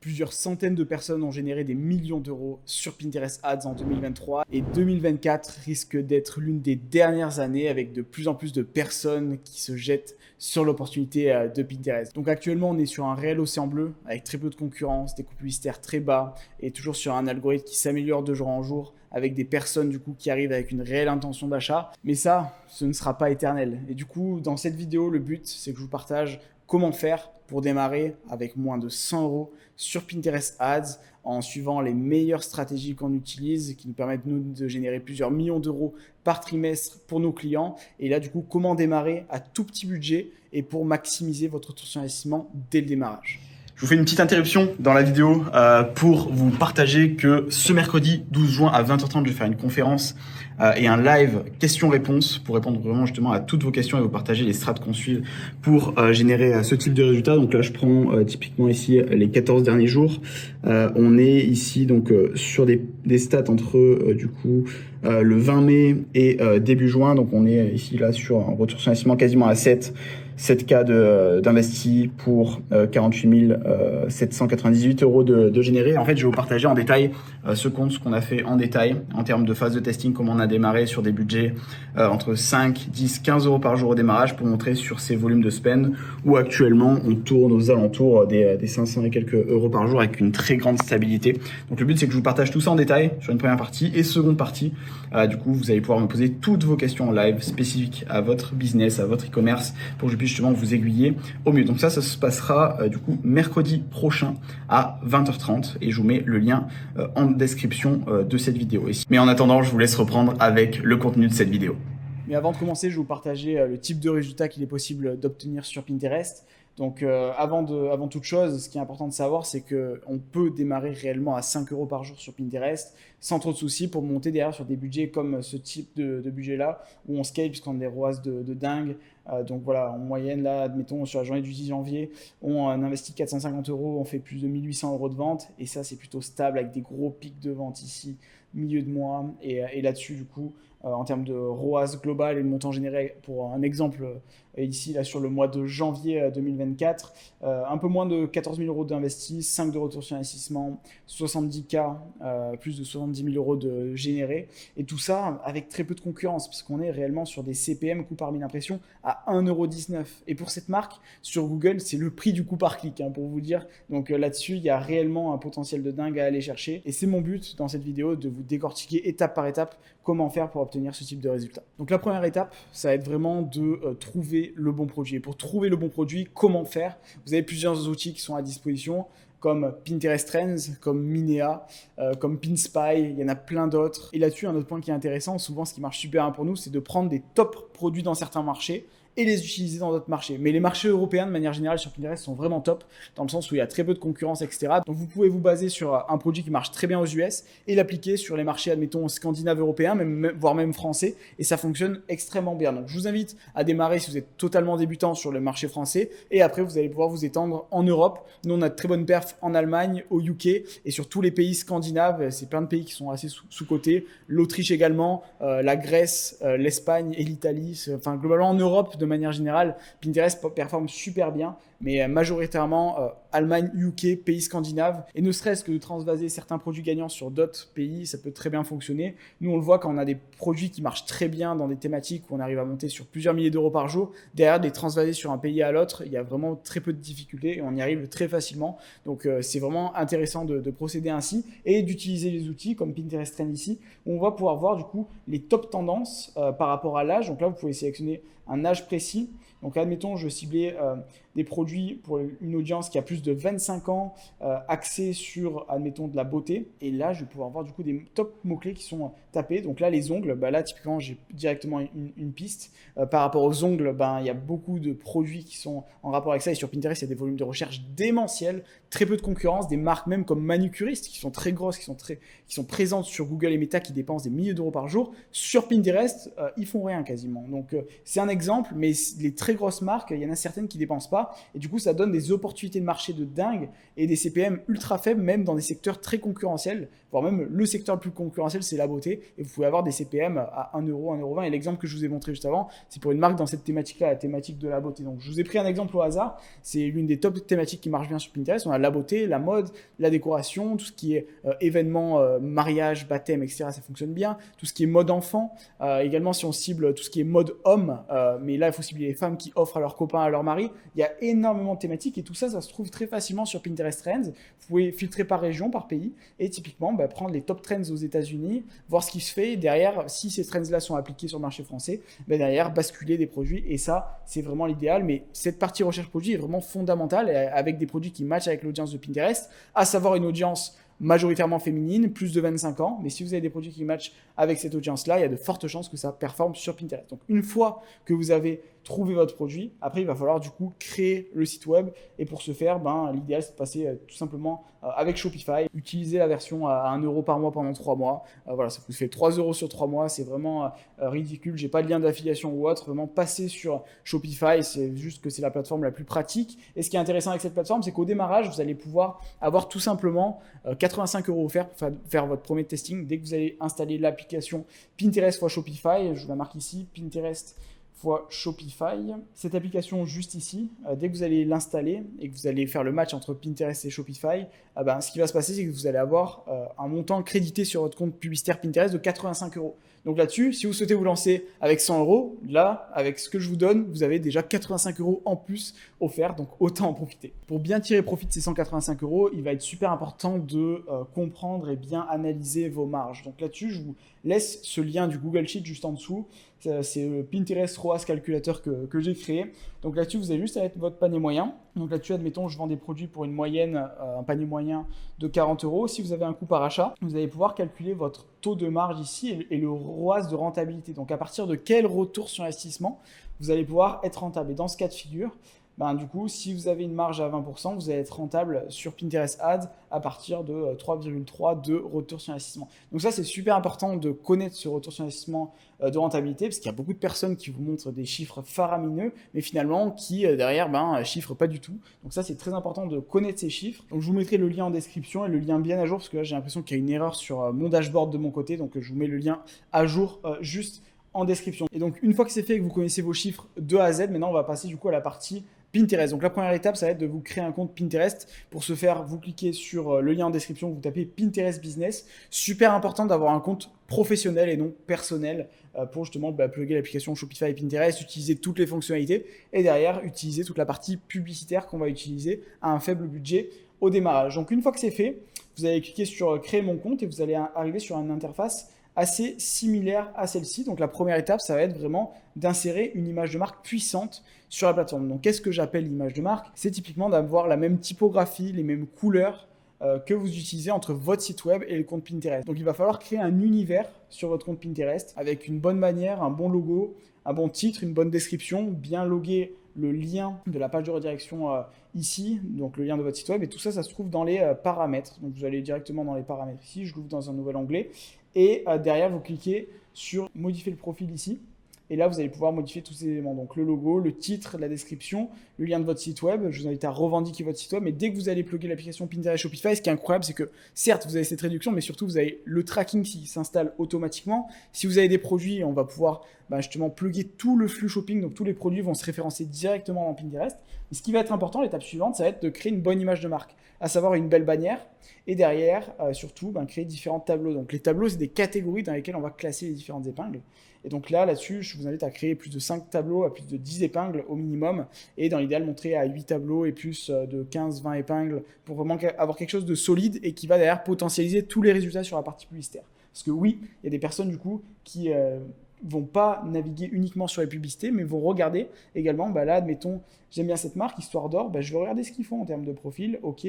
Plusieurs centaines de personnes ont généré des millions d'euros sur Pinterest Ads en 2023 et 2024 risque d'être l'une des dernières années avec de plus en plus de personnes qui se jettent sur l'opportunité de Pinterest. Donc actuellement, on est sur un réel océan bleu avec très peu de concurrence, des coûts publicitaires très bas et toujours sur un algorithme qui s'améliore de jour en jour avec des personnes du coup qui arrivent avec une réelle intention d'achat. Mais ça, ce ne sera pas éternel. Et du coup, dans cette vidéo, le but, c'est que je vous partage comment faire pour démarrer avec moins de 100 euros sur Pinterest Ads en suivant les meilleures stratégies qu'on utilise qui nous permettent nous de générer plusieurs millions d'euros par trimestre pour nos clients. Et là, du coup, comment démarrer à tout petit budget et pour maximiser votre retour sur investissement dès le démarrage. Je vous fais une petite interruption dans la vidéo pour vous partager que ce mercredi 12 juin à 20h30, je vais faire une conférence et un live questions-réponses pour répondre vraiment justement à toutes vos questions et vous partager les strates qu'on suit pour générer ce type de résultats. Donc là, je prends typiquement ici les 14 derniers jours. On est ici donc sur des stats entre du coup le 20 mai et début juin. Donc on est ici là sur un retour sur investissement quasiment à 7K d'investis pour 48 798 euros de générés. En fait, je vais vous partager en détail ce qu'on a fait en détail en termes de phase de testing, comment on a démarré sur des budgets entre 5, 10, 15 euros par jour au démarrage pour montrer sur ces volumes de spend où actuellement on tourne aux alentours des 500 et quelques euros par jour avec une très grande stabilité. Donc le but, c'est que je vous partage tout ça en détail sur une première partie et seconde partie. Du coup, vous allez pouvoir me poser toutes vos questions en live spécifiques à votre business, à votre e-commerce pour que je puisse justement vous aiguiller au mieux. Donc ça se passera du coup mercredi prochain à 20h30 et je vous mets le lien en description de cette vidéo ici. Mais en attendant, je vous laisse reprendre avec le contenu de cette vidéo. Mais avant de commencer, je vais vous partager le type de résultats qu'il est possible d'obtenir sur Pinterest. Donc avant toute chose, ce qui est important de savoir, c'est qu'on peut démarrer réellement à 5 euros par jour sur Pinterest sans trop de soucis pour monter derrière sur des budgets comme ce type de budget-là où on scale puisqu'on a des ROAS de dingue. Donc voilà, en moyenne, là, admettons, sur la journée du 10 janvier, on investit 450 euros, on fait plus de 1800 euros de vente et ça, c'est plutôt stable avec des gros pics de vente ici, milieu de mois. Et là-dessus, du coup, en termes de ROAS global et de montant généré, pour un exemple ici, là, sur le mois de janvier 2024, un peu moins de 14 000 euros d'investis, 5 de retour sur investissement, 70K, plus de 70 000 euros de générés. Et tout ça avec très peu de concurrence, parce qu'on est réellement sur des CPM, coût par 1000 impressions, à 1,19 €. Et pour cette marque, sur Google, c'est le prix du coût par clic, hein, pour vous dire. Donc là-dessus, il y a réellement un potentiel de dingue à aller chercher. Et c'est mon but dans cette vidéo de vous décortiquer étape par étape comment faire pour obtenir ce type de résultat. Donc la première étape, ça va être vraiment de trouver le bon produit. Et pour trouver le bon produit, comment faire? Vous avez plusieurs outils qui sont à disposition, comme Pinterest Trends, comme Minea, comme Pinspy, il y en a plein d'autres. Et là-dessus, un autre point qui est intéressant, souvent ce qui marche super bien pour nous, c'est de prendre des top produits dans certains marchés et les utiliser dans d'autres marchés. Mais les marchés européens, de manière générale, sur Pinterest, sont vraiment top, dans le sens où il y a très peu de concurrence, etc. Donc vous pouvez vous baser sur un produit qui marche très bien aux US et l'appliquer sur les marchés, admettons, scandinaves, européens, voire même français, et ça fonctionne extrêmement bien. Donc je vous invite à démarrer si vous êtes totalement débutant sur le marché français, et après vous allez pouvoir vous étendre en Europe. Nous, on a de très bonnes perfs en Allemagne, au UK, et sur tous les pays scandinaves. C'est plein de pays qui sont assez sous-cotés. L'Autriche également, la Grèce, l'Espagne et l'Italie. Enfin, globalement, en Europe, de manière générale, Pinterest performe super bien, mais majoritairement Allemagne, UK, pays scandinaves. Et ne serait-ce que de transvaser certains produits gagnants sur d'autres pays, ça peut très bien fonctionner. Nous, on le voit quand on a des produits qui marchent très bien dans des thématiques où on arrive à monter sur plusieurs milliers d'euros par jour. Derrière, de les transvaser sur un pays à l'autre, il y a vraiment très peu de difficultés et on y arrive très facilement. Donc, c'est vraiment intéressant de procéder ainsi et d'utiliser les outils comme Pinterest Trend ici, où on va pouvoir voir du coup les top tendances par rapport à l'âge. Donc là, vous pouvez sélectionner un âge précis. Donc admettons, je ciblais des produits pour une audience qui a plus de 25 ans, axée sur, admettons, de la beauté. Et là, je vais pouvoir voir du coup des top mots-clés qui sont tapés. Donc là, les ongles, là typiquement, j'ai directement une piste. Par rapport aux ongles, il y a beaucoup de produits qui sont en rapport avec ça. Et sur Pinterest, il y a des volumes de recherche démentiels, très peu de concurrence, des marques même comme Manucuriste qui sont très grosses, qui sont présentes sur Google et Meta, qui dépensent des milliers d'euros par jour. Sur Pinterest, ils font rien quasiment. Donc c'est un exemple, mais les très grosses marques, il y en a certaines qui ne dépensent pas. Et du coup, ça donne des opportunités de marché de dingue et des CPM ultra faibles, même dans des secteurs très concurrentiels, voire même le secteur le plus concurrentiel, c'est la beauté. Et vous pouvez avoir des CPM à 1 euro, 1,20 €. Et l'exemple que je vous ai montré juste avant, c'est pour une marque dans cette thématique-là, la thématique de la beauté. Donc, je vous ai pris un exemple au hasard. C'est l'une des top thématiques qui marche bien sur Pinterest. On a la beauté, la mode, la décoration, tout ce qui est événements, mariage, baptême, etc. Ça fonctionne bien. Tout ce qui est mode enfant. Également, si on cible tout ce qui est mode homme, mais là, il faut cibler les femmes qui offrent à leurs copains, à leurs maris. Il y a énormément de thématiques et tout ça, ça se trouve très facilement sur Pinterest Trends. Vous pouvez filtrer par région, par pays et typiquement prendre les top trends aux États-Unis, voir ce qui se fait et derrière, si ces trends-là sont appliqués sur le marché français, derrière, basculer des produits et ça, c'est vraiment l'idéal. Mais cette partie recherche produit est vraiment fondamentale avec des produits qui matchent avec l'audience de Pinterest, à savoir une audience majoritairement féminine, plus de 25 ans. Mais si vous avez des produits qui matchent avec cette audience-là, il y a de fortes chances que ça performe sur Pinterest. Donc, une fois que vous avez trouvé votre produit, après, il va falloir du coup créer le site web. Et pour ce faire, l'idéal, c'est de passer tout simplement avec Shopify, utiliser la version à 1 € par mois pendant 3 mois. Voilà, ça vous fait 3 € sur 3 mois. C'est vraiment ridicule. J'ai pas de lien d'affiliation ou autre. Vraiment, passer sur Shopify, c'est juste que c'est la plateforme la plus pratique. Et ce qui est intéressant avec cette plateforme, c'est qu'au démarrage, vous allez pouvoir avoir tout simplement 85 € offerts pour faire votre premier testing. Dès que vous allez installer l'application Pinterest x Shopify, je vous la marque ici, Pinterest fois Shopify. Cette application juste ici, dès que vous allez l'installer et que vous allez faire le match entre Pinterest et Shopify, ce qui va se passer, c'est que vous allez avoir un montant crédité sur votre compte publicitaire Pinterest de 85 €. Donc là-dessus, si vous souhaitez vous lancer avec 100 €, là, avec ce que je vous donne, vous avez déjà 85 € en plus offerts, donc autant en profiter. Pour bien tirer profit de ces 185 €, il va être super important de comprendre et bien analyser vos marges. Donc là-dessus, je vous laisse ce lien du Google Sheet juste en dessous. C'est le Pinterest ROAS calculateur que j'ai créé. Donc là-dessus, vous avez juste à mettre votre panier moyen. Donc là-dessus, admettons, je vends des produits pour une moyenne, un panier moyen de 40 €. Si vous avez un coût par achat, vous allez pouvoir calculer votre taux de marge ici et le ROAS de rentabilité. Donc à partir de quel retour sur investissement vous allez pouvoir être rentable. Et dans ce cas de figure, du coup, si vous avez une marge à 20%, vous allez être rentable sur Pinterest Ads à partir de 3,3 de retour sur investissement. Donc ça, c'est super important de connaître ce retour sur investissement de rentabilité parce qu'il y a beaucoup de personnes qui vous montrent des chiffres faramineux, mais finalement qui derrière chiffrent pas du tout. Donc ça, c'est très important de connaître ces chiffres. Donc je vous mettrai le lien en description et le lien bien à jour parce que là, j'ai l'impression qu'il y a une erreur sur mon dashboard de mon côté. Donc je vous mets le lien à jour juste en description. Et donc une fois que c'est fait et que vous connaissez vos chiffres de A à Z, maintenant on va passer du coup à la partie Pinterest. Donc la première étape, ça va être de vous créer un compte Pinterest. Pour ce faire, vous cliquez sur le lien en description, vous tapez Pinterest Business. Super important d'avoir un compte professionnel et non personnel pour justement plugger l'application Shopify et Pinterest, utiliser toutes les fonctionnalités et derrière utiliser toute la partie publicitaire qu'on va utiliser à un faible budget au démarrage. Donc une fois que c'est fait, vous allez cliquer sur créer mon compte et vous allez arriver sur une interface assez similaire à celle-ci. Donc la première étape, ça va être vraiment d'insérer une image de marque puissante sur la plateforme. Donc qu'est-ce que j'appelle l'image de marque? C'est typiquement d'avoir la même typographie, les mêmes couleurs que vous utilisez entre votre site web et le compte Pinterest. Donc il va falloir créer un univers sur votre compte Pinterest avec une bonne manière, un bon logo, un bon titre, une bonne description, bien loguer le lien de la page de redirection ici, donc le lien de votre site web, et tout ça, ça se trouve dans les paramètres. Donc vous allez directement dans les paramètres ici, je l'ouvre dans un nouvel onglet, et derrière vous cliquez sur modifier le profil ici, et là vous allez pouvoir modifier tous ces éléments, donc le logo, le titre, la description, le lien de votre site web. Je vous invite à revendiquer votre site web, mais dès que vous allez plugger l'application Pinterest Shopify, ce qui est incroyable, c'est que certes vous avez cette réduction, mais surtout vous avez le tracking qui s'installe automatiquement. Si vous avez des produits, on va pouvoir justement plugger tout le flux shopping, donc tous les produits vont se référencer directement dans Pinterest. Et ce qui va être important, l'étape suivante, ça va être de créer une bonne image de marque, à savoir une belle bannière, et derrière, surtout, créer différents tableaux. Donc les tableaux, c'est des catégories dans lesquelles on va classer les différentes épingles. Et donc là-dessus, je vous invite à créer plus de 5 tableaux, à plus de 10 épingles au minimum, et dans l'idéal, montrer à 8 tableaux et plus de 15-20 épingles pour vraiment avoir quelque chose de solide et qui va derrière potentialiser tous les résultats sur la partie publicitaire. Parce que oui, il y a des personnes du coup qui vont pas naviguer uniquement sur les publicités, mais vont regarder également, là, admettons, j'aime bien cette marque, Histoire d'Or, je vais regarder ce qu'ils font en termes de profil, ok,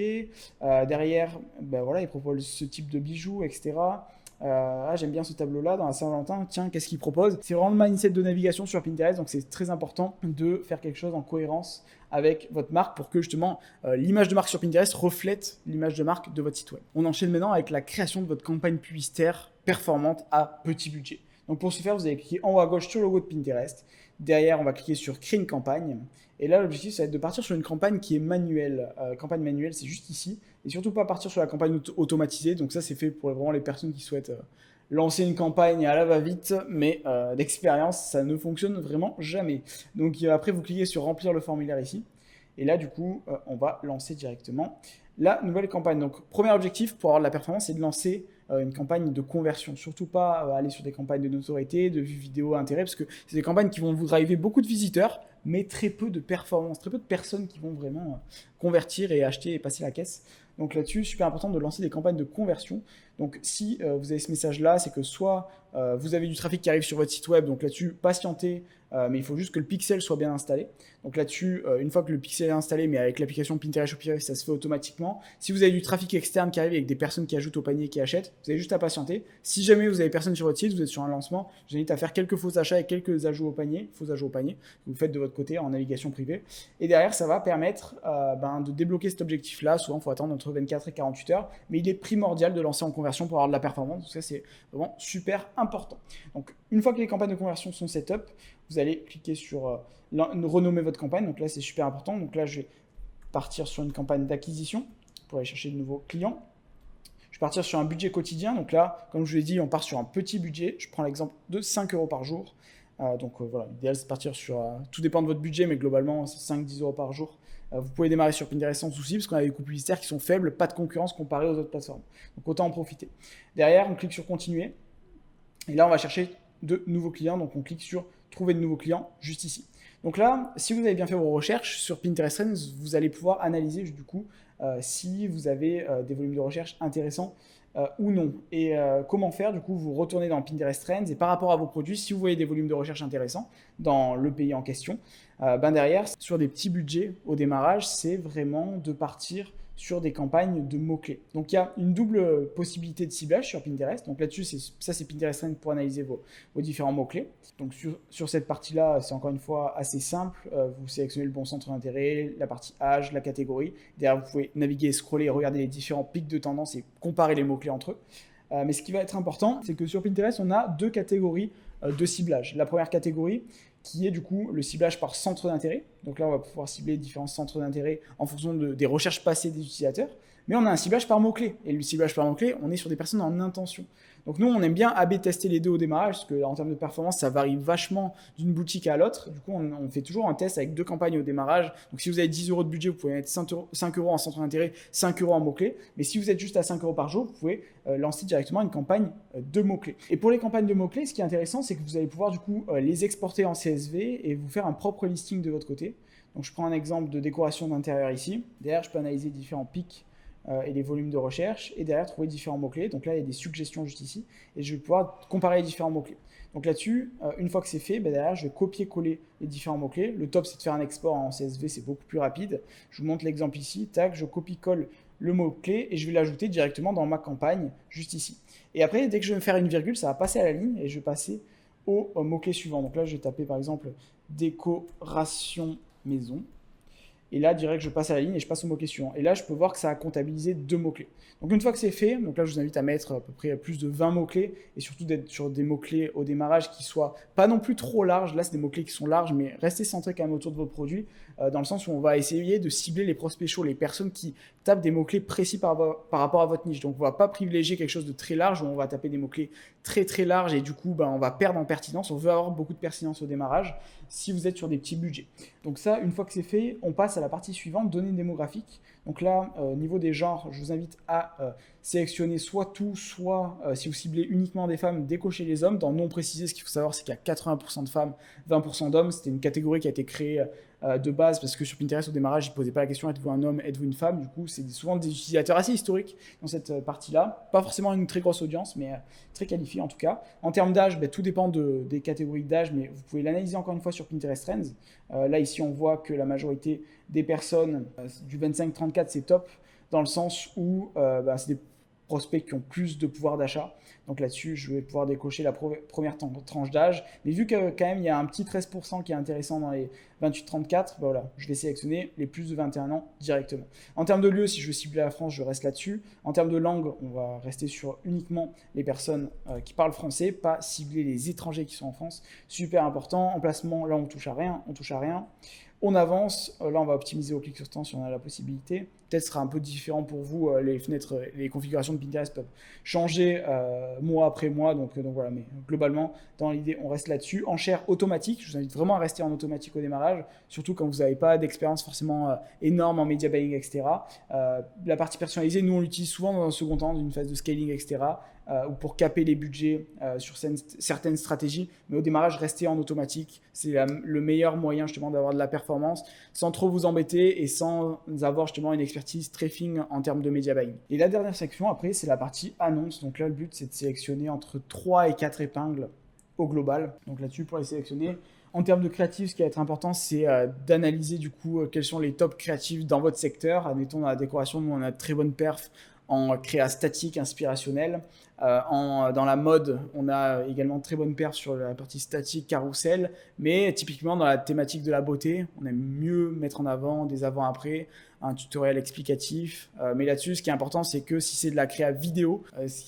derrière, voilà, ils proposent ce type de bijoux, etc. J'aime bien ce tableau-là, dans la Saint-Valentin, tiens, qu'est-ce qu'ils proposent? C'est vraiment le mindset de navigation sur Pinterest, donc c'est très important de faire quelque chose en cohérence avec votre marque pour que justement l'image de marque sur Pinterest reflète l'image de marque de votre site web. On enchaîne maintenant avec la création de votre campagne publicitaire performante à petit budget. Donc pour ce faire, vous allez cliquer en haut à gauche sur le logo de Pinterest. Derrière, on va cliquer sur créer une campagne. Et là, l'objectif, ça va être de partir sur une campagne qui est manuelle. Campagne manuelle, c'est juste ici. Et surtout pas partir sur la campagne automatisée. Donc ça, c'est fait pour vraiment les personnes qui souhaitent lancer une campagne à la va-vite. Mais d'expérience, ça ne fonctionne vraiment jamais. Donc après, vous cliquez sur remplir le formulaire ici. Et là, du coup, on va lancer directement la nouvelle campagne. Donc, premier objectif pour avoir de la performance, c'est de lancer une campagne de conversion. Surtout pas aller sur des campagnes de notoriété, de vues vidéo, intérêt, parce que c'est des campagnes qui vont vous driver beaucoup de visiteurs, mais très peu de performance, très peu de personnes qui vont vraiment convertir et acheter et passer la caisse. Donc là-dessus, super important de lancer des campagnes de conversion. Donc si vous avez ce message-là, c'est que soit vous avez du trafic qui arrive sur votre site web, donc là-dessus, patientez, mais il faut juste que le pixel soit bien installé. Donc là-dessus, une fois que le pixel est installé, mais avec l'application Pinterest Shopify, ça se fait automatiquement. Si vous avez du trafic externe qui arrive avec des personnes qui ajoutent au panier, qui achètent, vous avez juste à patienter. Si jamais vous avez personne sur votre site, vous êtes sur un lancement, je vous invite à faire quelques faux achats et quelques ajouts au panier, faux ajouts au panier, que vous faites de votre côté en navigation privée. Et derrière, ça va permettre de débloquer cet objectif-là. Souvent, il faut attendre entre 24 et 48 heures, mais il est primordial de lancer en conversion pour avoir de la performance. Donc ça, c'est vraiment super important. Donc, une fois que les campagnes de conversion sont set-up, vous allez cliquer sur renommer votre campagne. Donc là, c'est super important. Donc là, je vais partir sur une campagne d'acquisition pour aller chercher de nouveaux clients. Je vais partir sur un budget quotidien. Donc là, comme je vous l'ai dit, on part sur un petit budget. Je prends l'exemple de 5 euros par jour. Voilà, l'idéal, c'est de partir sur... tout dépend de votre budget, mais globalement, c'est 5-10 euros par jour. Vous pouvez démarrer sur Pinterest sans souci, parce qu'on a des coûts publicitaires qui sont faibles, pas de concurrence comparé aux autres plateformes. Donc autant en profiter. Derrière, on clique sur continuer. Et là, on va chercher de nouveaux clients. Donc on clique sur trouver de nouveaux clients juste ici. Donc là, si vous avez bien fait vos recherches sur Pinterest Trends, vous allez pouvoir analyser du coup si vous avez des volumes de recherche intéressants ou non. Et comment faire? Du coup, vous retournez dans Pinterest Trends et par rapport à vos produits, si vous voyez des volumes de recherche intéressants dans le pays en question, derrière, sur des petits budgets au démarrage, c'est vraiment de partir sur des campagnes de mots-clés. Donc, il y a une double possibilité de ciblage sur Pinterest. Donc là-dessus, c'est Pinterest Trends pour analyser vos différents mots-clés. Donc sur cette partie-là, c'est encore une fois assez simple. Vous sélectionnez le bon centre d'intérêt, la partie âge, la catégorie. Derrière, vous pouvez naviguer, scroller, regarder les différents pics de tendance et comparer les mots-clés entre eux. Mais ce qui va être important, c'est que sur Pinterest, on a deux catégories de ciblage. La première catégorie, qui est du coup le ciblage par centre d'intérêt. Donc là, on va pouvoir cibler différents centres d'intérêt en fonction des recherches passées des utilisateurs. Mais on a un ciblage par mots-clés. Et le ciblage par mots-clés, on est sur des personnes en intention. Donc nous, on aime bien A/B tester les deux au démarrage, parce qu'en termes de performance, ça varie vachement d'une boutique à l'autre. Du coup, on fait toujours un test avec deux campagnes au démarrage. Donc si vous avez 10 euros de budget, vous pouvez mettre 5 euros en centre d'intérêt, 5 euros en mots-clés. Mais si vous êtes juste à 5 euros par jour, vous pouvez lancer directement une campagne de mots-clés. Et pour les campagnes de mots-clés, ce qui est intéressant, c'est que vous allez pouvoir du coup les exporter en CSV et vous faire un propre listing de votre côté. Donc je prends un exemple de décoration d'intérieur ici. Derrière, je peux analyser différents pics et les volumes de recherche, et derrière trouver différents mots-clés. Donc là, il y a des suggestions juste ici, et je vais pouvoir comparer les différents mots-clés. Donc là-dessus, une fois que c'est fait, derrière, je vais copier-coller les différents mots-clés. Le top, c'est de faire un export en CSV, c'est beaucoup plus rapide. Je vous montre l'exemple ici. Tac, je copie-colle le mot-clé, et je vais l'ajouter directement dans ma campagne, juste ici. Et après, dès que je vais me faire une virgule, ça va passer à la ligne, et je vais passer au mot-clé suivant. Donc là, je vais taper, par exemple, décoration maison. Et là, direct, je passe à la ligne et je passe au mot-clé suivant. Et là, je peux voir que ça a comptabilisé 2 mots-clés. Donc, une fois que c'est fait, donc là, je vous invite à mettre à peu près plus de 20 mots-clés et surtout d'être sur des mots-clés au démarrage qui soient pas non plus trop larges. Là, c'est des mots-clés qui sont larges, mais restez centrés quand même autour de vos produits, dans le sens où on va essayer de cibler les prospects chauds, les personnes qui tapent des mots-clés précis par rapport à votre niche. Donc, on ne va pas privilégier quelque chose de très large où on va taper des mots-clés très très larges et du coup, on va perdre en pertinence. On veut avoir beaucoup de pertinence au démarrage si vous êtes sur des petits budgets. Donc ça, une fois que c'est fait, on passe à la partie suivante, données démographiques. Donc là, au niveau des genres, je vous invite à sélectionner soit tout, soit si vous ciblez uniquement des femmes, décocher les hommes. Dans non précisé, ce qu'il faut savoir, c'est qu'il y a 80% de femmes, 20% d'hommes. C'était une catégorie qui a été créée de base parce que sur Pinterest, au démarrage, ils ne posaient pas la question êtes-vous un homme, êtes-vous une femme. Du coup, c'est souvent des utilisateurs assez historiques dans cette partie-là. Pas forcément une très grosse audience, mais très qualifiée en tout cas. En termes d'âge, tout dépend des catégories d'âge, mais vous pouvez l'analyser encore une fois sur Pinterest Trends. Là, ici, on voit que la majorité des personnes du 25-34, c'est top, dans le sens où c'est des prospects qui ont plus de pouvoir d'achat. Donc là-dessus, je vais pouvoir décocher la première tranche d'âge. Mais vu que quand même, il y a un petit 13% qui est intéressant dans les 28-34, ben voilà, je vais sélectionner les plus de 21 ans directement. En termes de lieu, si je veux cibler la France, je reste là-dessus. En termes de langue, on va rester sur uniquement les personnes qui parlent français, pas cibler les étrangers qui sont en France. Super important. Emplacement, là, on touche à rien. On avance, là on va optimiser au clic sur temps si on a la possibilité. Peut-être ce sera un peu différent pour vous, les fenêtres, les configurations de Pinterest peuvent changer mois après mois, donc voilà, mais globalement, dans l'idée, on reste là-dessus. Enchères automatique, je vous invite vraiment à rester en automatique au démarrage, surtout quand vous n'avez pas d'expérience forcément énorme en media buying, etc. La partie personnalisée, nous on l'utilise souvent dans un second temps, dans une phase de scaling, etc. Ou pour caper les budgets sur certaines stratégies, mais au démarrage, restez en automatique. C'est le meilleur moyen justement d'avoir de la performance sans trop vous embêter et sans avoir justement une expertise très fine en termes de media buying. Et la dernière section après, c'est la partie annonce. Donc là, le but, c'est de sélectionner entre 3 et 4 épingles au global. Donc là-dessus, pour les sélectionner, en termes de créatifs, ce qui va être important, c'est d'analyser du coup quels sont les top créatifs dans votre secteur. Admettons, dans la décoration, nous, on a de très bonnes perfs en créa statique, inspirationnel. Dans la mode, on a également très bonne perf sur la partie statique, carrousel, mais typiquement dans la thématique de la beauté, on aime mieux mettre en avant des avant-après, un tutoriel explicatif. Mais là-dessus, ce qui est important, c'est que si c'est de la créa vidéo,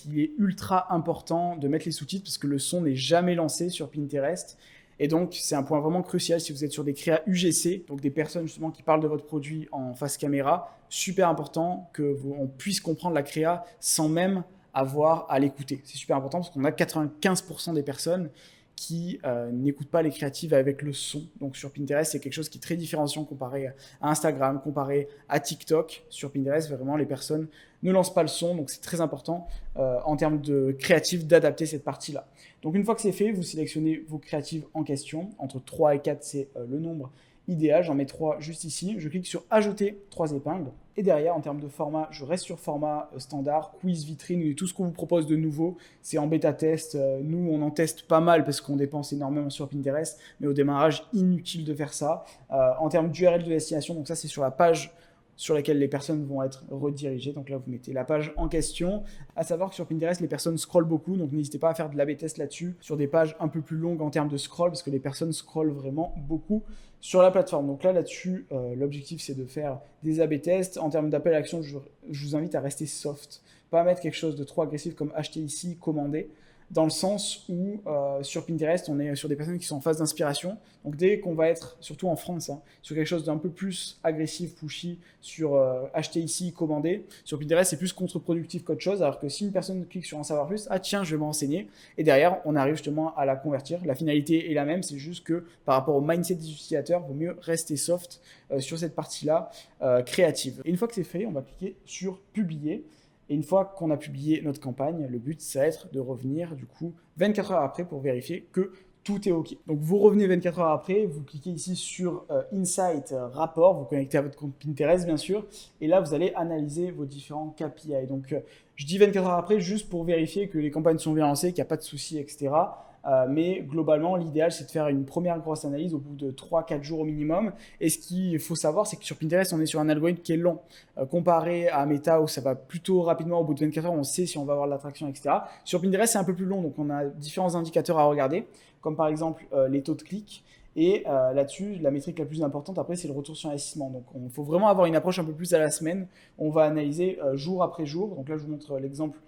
il est ultra important de mettre les sous-titres parce que le son n'est jamais lancé sur Pinterest. Et donc, c'est un point vraiment crucial si vous êtes sur des créas UGC, donc des personnes justement qui parlent de votre produit en face caméra. Super important qu'on puisse comprendre la créa sans même avoir à l'écouter. C'est super important parce qu'on a 95% des personnes qui n'écoutent pas les créatives avec le son. Donc sur Pinterest, c'est quelque chose qui est très différenciant comparé à Instagram, comparé à TikTok. Sur Pinterest, vraiment, les personnes ne lancent pas le son. Donc c'est très important en termes de créatifs d'adapter cette partie-là. Donc une fois que c'est fait, vous sélectionnez vos créatives en question. Entre 3 et 4, c'est le nombre idéal. J'en mets 3 juste ici. Je clique sur ajouter 3 épingles. Et derrière, en termes de format, je reste sur format standard, quiz, vitrine et tout ce qu'on vous propose de nouveau. C'est en bêta test. Nous, on en teste pas mal parce qu'on dépense énormément sur Pinterest. Mais au démarrage, inutile de faire ça. En termes d'URL de destination, donc ça, c'est sur la page sur laquelle les personnes vont être redirigées. Donc là, vous mettez la page en question. À savoir que sur Pinterest, les personnes scrollent beaucoup, donc n'hésitez pas à faire de l'A/B test là-dessus, sur des pages un peu plus longues en termes de scroll, parce que les personnes scrollent vraiment beaucoup sur la plateforme. Donc là-dessus, l'objectif, c'est de faire des A/B tests. En termes d'appel à l'action, je vous invite à rester soft, pas à mettre quelque chose de trop agressif comme acheter ici, commander, dans le sens où sur Pinterest, on est sur des personnes qui sont en phase d'inspiration. Donc dès qu'on va être, surtout en France, sur quelque chose d'un peu plus agressif, pushy, sur acheter ici, commander, sur Pinterest, c'est plus contre-productif qu'autre chose. Alors que si une personne clique sur en savoir plus, ah tiens, je vais me renseigner. Et derrière, on arrive justement à la convertir. La finalité est la même, c'est juste que par rapport au mindset des utilisateurs, il vaut mieux rester soft sur cette partie-là créative. Et une fois que c'est fait, on va cliquer sur publier. Et une fois qu'on a publié notre campagne, le but, ça va être de revenir du coup 24 heures après pour vérifier que tout est OK. Donc vous revenez 24 heures après, vous cliquez ici sur Insight Rapport, vous connectez à votre compte Pinterest bien sûr, et là vous allez analyser vos différents KPI. Donc je dis 24 heures après juste pour vérifier que les campagnes sont bien lancées, qu'il n'y a pas de soucis, etc. Mais globalement, l'idéal, c'est de faire une première grosse analyse au bout de 3-4 jours au minimum. Et ce qu'il faut savoir, c'est que sur Pinterest, on est sur un algorithme qui est long. Comparé à Meta, où ça va plutôt rapidement, au bout de 24 heures, on sait si on va avoir de l'attraction, etc. Sur Pinterest, c'est un peu plus long, donc on a différents indicateurs à regarder, comme par exemple les taux de clics. Et là-dessus, la métrique la plus importante, après, c'est le retour sur investissement. Donc, il faut vraiment avoir une approche un peu plus à la semaine. On va analyser jour après jour. Donc là, je vous montre l'exemple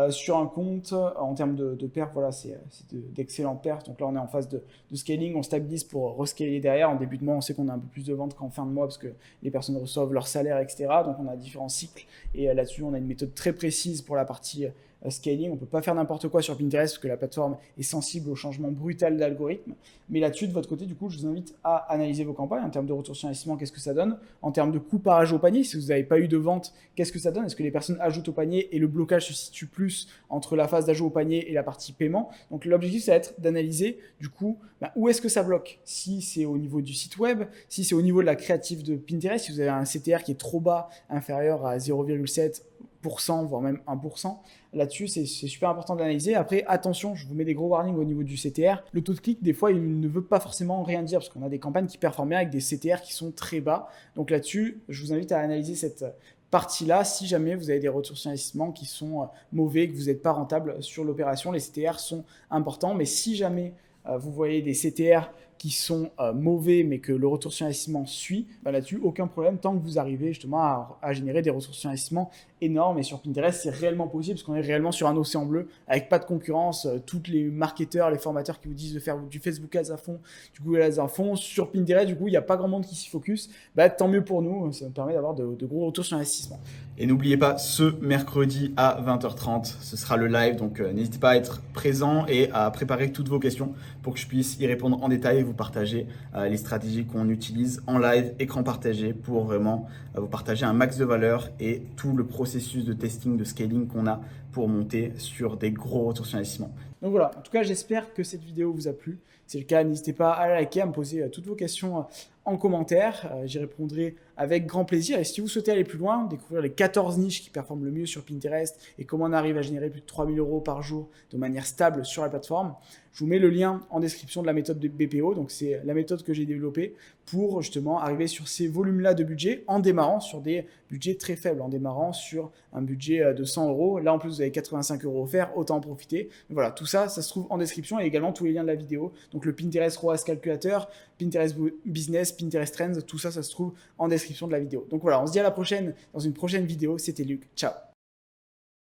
sur un compte. En termes de perf, voilà, c'est d'excellentes perfs. Donc là, on est en phase de scaling. On stabilise pour rescaler derrière. En début de mois, on sait qu'on a un peu plus de ventes qu'en fin de mois parce que les personnes reçoivent leur salaire, etc. Donc, on a différents cycles. Et là-dessus, on a une méthode très précise pour la partie scaling. On ne peut pas faire n'importe quoi sur Pinterest parce que la plateforme est sensible au changement brutal d'algorithme. Mais là-dessus, de votre côté, du coup, je vous invite à analyser vos campagnes en termes de retour sur investissement, qu'est-ce que ça donne, en termes de coût par ajout au panier, si vous n'avez pas eu de vente, qu'est-ce que ça donne, est-ce que les personnes ajoutent au panier et le blocage se situe plus entre la phase d'ajout au panier et la partie paiement. Donc l'objectif, ça va être d'analyser du coup où est-ce que ça bloque, si c'est au niveau du site web, si c'est au niveau de la créative de Pinterest, si vous avez un CTR qui est trop bas, inférieur à 0,7%, voire même 1%. Là-dessus, c'est super important d'analyser. Après, attention, je vous mets des gros warnings au niveau du CTR. Le taux de clic, des fois, il ne veut pas forcément rien dire parce qu'on a des campagnes qui performent bien avec des CTR qui sont très bas. Donc là-dessus, je vous invite à analyser cette partie-là si jamais vous avez des retours sur investissement qui sont mauvais, que vous n'êtes pas rentable sur l'opération. Les CTR sont importants, mais si jamais vous voyez des CTR qui sont mauvais, mais que le retour sur investissement suit, bah là-dessus, aucun problème, tant que vous arrivez justement à générer des retours sur investissement énormes. Et sur Pinterest, c'est réellement possible, parce qu'on est réellement sur un océan bleu, avec pas de concurrence. Tous les marketeurs, les formateurs qui vous disent de faire du Facebook Ads à fond, du Google Ads à fond, sur Pinterest, du coup, il n'y a pas grand monde qui s'y focus. Bah, tant mieux pour nous, ça nous permet d'avoir de gros retours sur investissement. Et n'oubliez pas, ce mercredi à 20h30, ce sera le live. Donc, n'hésitez pas à être présent et à préparer toutes vos questions pour que je puisse y répondre en détail et vous partager les stratégies qu'on utilise en live, écran partagé, pour vraiment vous partager un max de valeur et tout le processus de testing, de scaling qu'on a pour monter sur des gros retours sur investissement. Donc voilà, en tout cas, j'espère que cette vidéo vous a plu. Si c'est le cas, n'hésitez pas à la liker, à me poser toutes vos questions en commentaire. J'y répondrai avec grand plaisir. Et si vous souhaitez aller plus loin, découvrir les 14 niches qui performent le mieux sur Pinterest et comment on arrive à générer plus de 3 000 € par jour de manière stable sur la plateforme, je vous mets le lien en description de la méthode de BPO. Donc, c'est la méthode que j'ai développée pour justement arriver sur ces volumes-là de budget en démarrant sur des budgets très faibles, en démarrant sur un budget de 100 €. Là, en plus, vous avez 85 € offerts, autant en profiter. Donc, voilà, tout ça, ça se trouve en description et également tous les liens de la vidéo. Donc, le Pinterest ROAS Calculator, Pinterest Business, Pinterest Trends, tout ça, ça se trouve en description de la vidéo. Donc voilà, on se dit à la prochaine dans une prochaine vidéo. C'était Luc. Ciao.